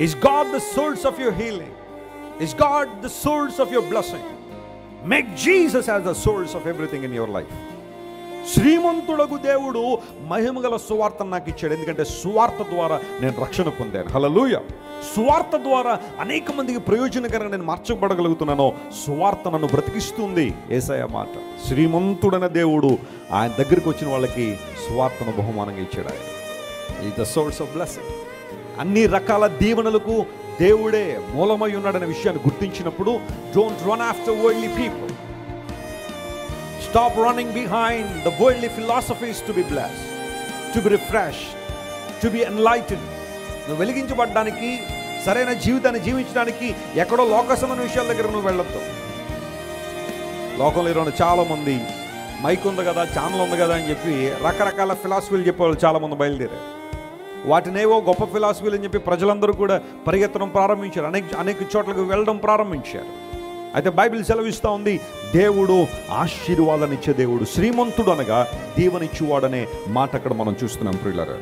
Is God the source of your healing? Is God the source of your blessing? Make Jesus as the source of everything in your life. శ్రీమంతుడగు దేవుడు మహిమగల సువార్తను నాకు ఇచ్చాడు. ఎందుకంటే సువార్త ద్వారా నేను రక్షణ పొందాను. హల్లెలూయా. సువార్త ద్వారా అనేక మందికి ప్రయోజనకరంగా నేను మార్చబడగలుగుతున్నాను. సువార్త నన్ను బ్రతికిస్తుంది. యేసయ్య మాట. శ్రీమంతుడైన దేవుడు ఆయన దగ్గరికి వచ్చిన వాళ్ళకి సువార్తను బహుమానంగా ఇచ్చాడు. ఆయన is the source of blessing. అన్ని రకాల దీవెనలకు దేవుడే మూలమై ఉన్నాడనే విషయాన్ని గుర్తించినప్పుడు, don't run after worldly people. Stop running behind the worldly philosophies to be blessed, to be refreshed, to be enlightened. నువ్వు వెలిగించబడడానికి, సరైన జీవితాన్ని జీవించడానికి ఎక్కడో లోకసమైన విషయాల దగ్గర నువ్వు వెళ్ళొద్దు. లోకంలో ఈరోజు చాలామంది మైక్ ఉంది కదా, ఛానల్ ఉంది కదా అని చెప్పి రకరకాల ఫిలాసఫీలు చెప్పేవాళ్ళు చాలామంది బయలుదేరారు. వాటినేవో గొప్ప ఫిలాసఫీలు అని చెప్పి ప్రజలందరూ కూడా పరిగెత్తడం ప్రారంభించారు. అనేక చోట్లకు వెళ్ళడం ప్రారంభించారు. అయితే బైబిల్ సెలవిస్తూ ఉంది, దేవుడు ఆశీర్వాదాన్ని ఇచ్చే దేవుడు. శ్రీమంతుడు అనగా దీవెనిచ్చువాడనే మాట అక్కడ మనం చూస్తున్నాం ప్రియులారా.